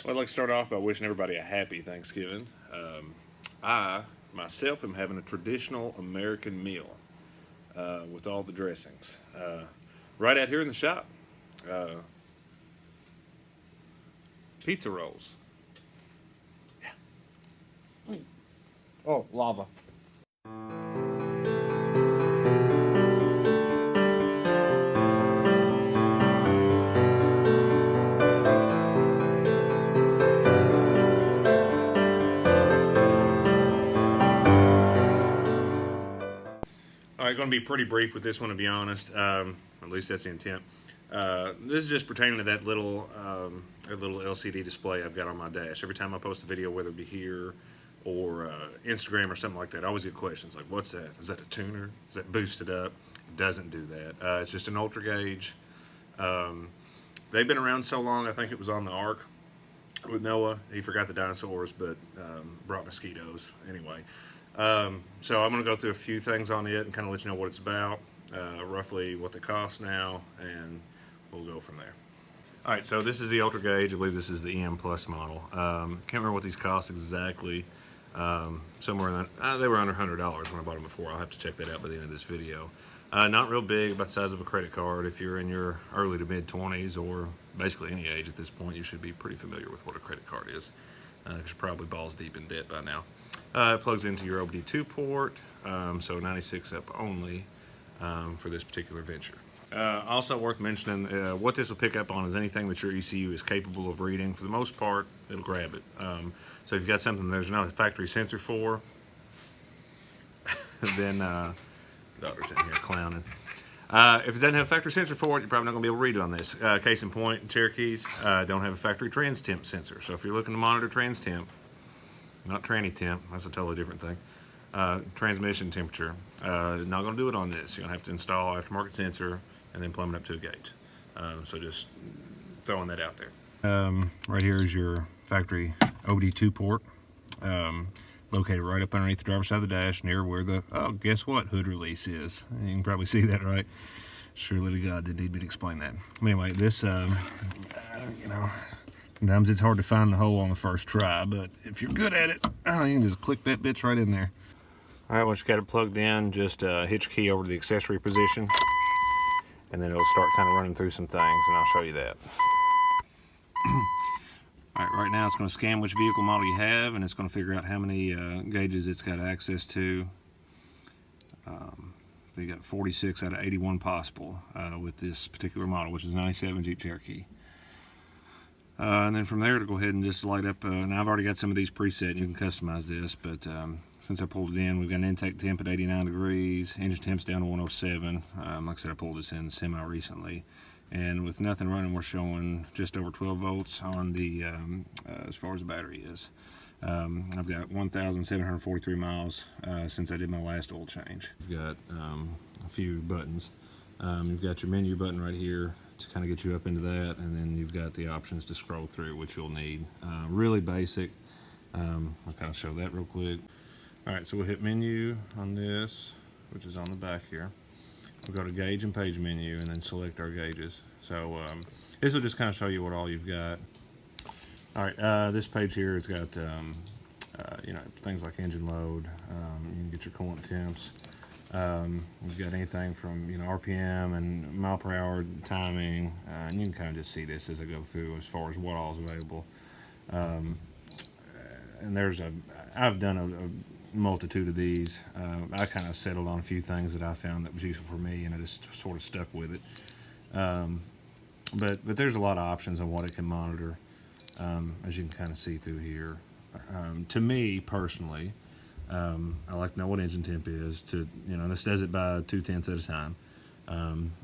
Well, I'd like to start off by wishing everybody a happy Thanksgiving. I, myself, am having a traditional American meal with all the dressings. Right out here in the shop. Uh, Pizza rolls. Oh, lava. All right, going to be pretty brief with this one, to be honest. At least that's the intent. This is just pertaining to that little LCD display I've got on my dash. Every time I post a video, whether it be here or Instagram or something like that, I always get questions like, "What's that? Is that a tuner? Is that boosted up?" It doesn't do that. It's just an Ultragauge. They've been around so long. I think it was on the Ark with Noah. He forgot the dinosaurs, but brought mosquitoes anyway. So I'm going to go through a few things on it and kind of let you know what it's about, roughly what they cost now, and we'll go from there. All right, so this is the Ultragauge. I believe this is the EM Plus model. Can't remember what these cost exactly. Somewhere in that, they were under $100 when I bought them before. I'll have to check that out by the end of this video. Not real big, about the size of a credit card. If you're in your early to mid 20s or basically any age at this point, you should be pretty familiar with what a credit card is. Because you're probably balls deep in debt by now. It plugs into your OBD2 port, so 96 up only for this particular venture. Also worth mentioning, what this will pick up on is anything that your ECU is capable of reading. For the most part, it'll grab it. So if you've got something there's not a factory sensor for, then daughter's in here clowning. If it doesn't have a factory sensor for it, you're probably not going to be able to read it on this. Case in point, Cherokees don't have a factory trans temp sensor. So if you're looking to monitor trans temp, not tranny temp, that's a totally different thing. Transmission temperature, not going to do it on this. You're going to have to install aftermarket sensor and then plumb it up to a gauge. So just throwing that out there. Right here is your factory OBD2 port, located right up underneath the driver's side of the dash, near where the, oh, guess what, hood release is. You can probably see that, right? Surely to God didn't need me to explain that. Anyway, this, you know, sometimes it's hard to find the hole on the first try, but if you're good at it, you can just click that bitch right in there. All right, once you got it plugged in, just hit your key over to the accessory position, and then it'll start kind of running through some things, and I'll show you that. All right, right now it's going to scan which vehicle model you have, and it's going to figure out how many gauges it's got access to. We got 46 out of 81 possible with this particular model, which is 97 Jeep Cherokee. And then from there to go ahead and just light up, now I've already got some of these preset, and you can customize this, but since I pulled it in, we've got an intake temp at 89 degrees, engine temp's down to 107. Like I said, I pulled this in semi recently, and with nothing running, we're showing just over 12 volts on the, as far as the battery is. I've got 1,743 miles since I did my last oil change. We've got a few buttons. You've got your menu button right here to kind of get you up into that, and then you've got the options to scroll through, which you'll need. Really basic. I'll kind of show that real quick. All right, so we'll hit menu on this, which is on the back here. We'll go to gauge and page menu and then select our gauges. So this will just kind of show you what all you've got. All right, this page here has got you know, things like engine load. You can get your coolant temps. You've got anything from, you know, RPM and mile per hour timing, and you can kind of just see this as I go through as far as what all is available. And there's I've done a multitude of these. I kind of settled on a few things that I found that was useful for me, and I just sort of stuck with it. But there's a lot of options on what it can monitor, as you can kind of see through here. To me personally, I like to know what engine temp is. To, you know, this does it by 0.2 at a time.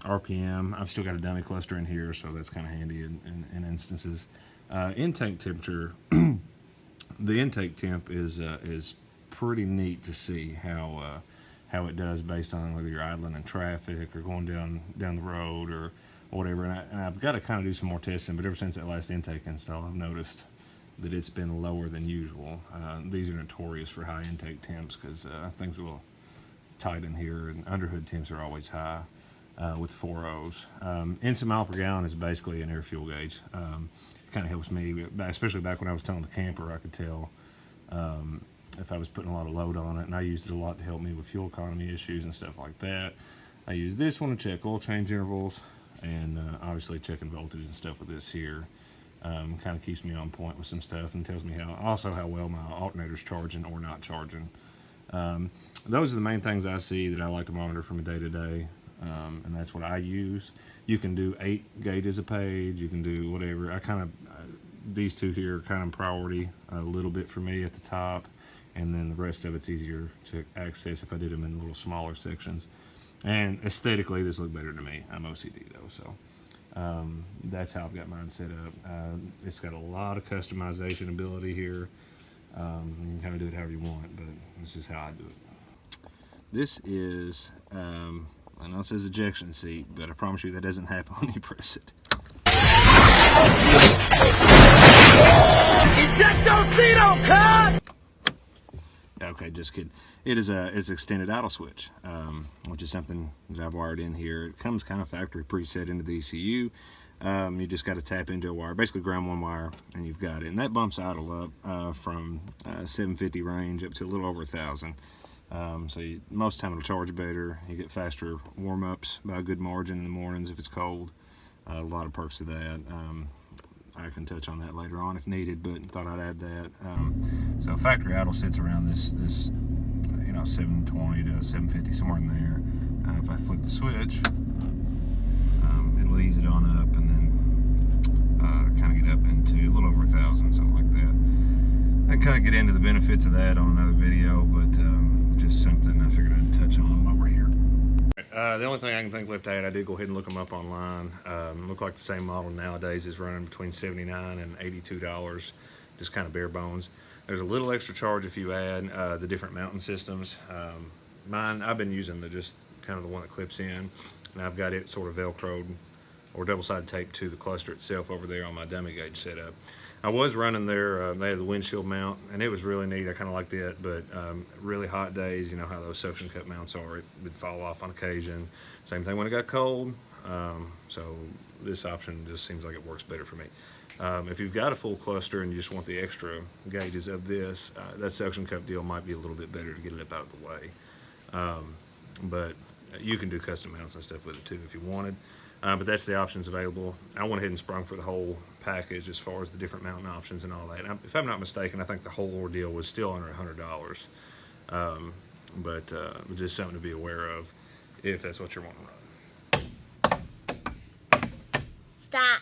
RPM, I've still got a dummy cluster in here, so that's kind of handy in instances. Intake temperature, the intake temp is pretty neat to see how it does based on whether you're idling in traffic or going down the road or whatever. And I've got to kind of do some more testing, but ever since that last intake install, I've noticed that it's been lower than usual. These are notorious for high intake temps because things are a little tight in here, and underhood temps are always high with 4.0s. Instant mile per gallon is basically an air fuel gauge. kind of helps me, especially back when I was towing the camper. I could tell if I was putting a lot of load on it, and I used it a lot to help me with fuel economy issues and stuff like that. I use this one to check oil change intervals, and obviously checking voltage and stuff with this here. Kind of keeps me on point with some stuff and tells me how well my alternator's charging or not charging. Those are the main things I see that I like to monitor from a day to day, and that's what I use. You can do 8 gauges a page. You can do whatever. I kind of these two here are kind of priority a little bit for me at the top, and then the rest of it's easier to access if I did them in little smaller sections. And aesthetically, this looked better to me. I'm OCD though, so that's how I've got mine set up. It's got a lot of customization ability here. You can kind of do it however you want, but this is how I do it. This is, I know it says ejection seat, but I promise you that doesn't happen when you press it. Ejectocito, cut! Okay, just kidding. It's extended idle switch, which is something that I've wired in here. It comes kind of factory preset into the ECU. You just got to tap into a wire, basically ground one wire, and you've got it. And that bumps idle up from 750 range up to a little over 1,000. So most of the time it'll charge better. You get faster warm-ups by a good margin in the mornings if it's cold. A lot of perks to that. I can touch on that later on if needed, but thought I'd add that. So factory idle sits around this 720 to 750, somewhere in there. If I flick the switch, it'll ease it on up, and then kind of get up into a little over 1,000, something like that. I kind of get into the benefits of that on another video, but just something I figured I'd touch on while we're here. The only thing I can think left to add, I did go ahead and look them up online. Look like the same model nowadays is running between $79 and $82, just kind of bare bones. There's a little extra charge if you add the different mounting systems. Mine, I've been using just kind of the one that clips in, and I've got it sort of velcroed or double-sided tape to the cluster itself over there on my dummy gauge setup. I was running there, they had the windshield mount, and it was really neat. I kind of liked it, but really hot days, you know how those suction cup mounts are, it would fall off on occasion. Same thing when it got cold, so this option just seems like it works better for me. If you've got a full cluster and you just want the extra gauges of this, that suction cup deal might be a little bit better to get it up out of the way. But you can do custom mounts and stuff with it too if you wanted. But that's the options available. I went ahead and sprung for the whole package as far as the different mounting options and all that. And if I'm not mistaken, I think the whole ordeal was still under $100. But just something to be aware of if that's what you're wanting to run. Stop.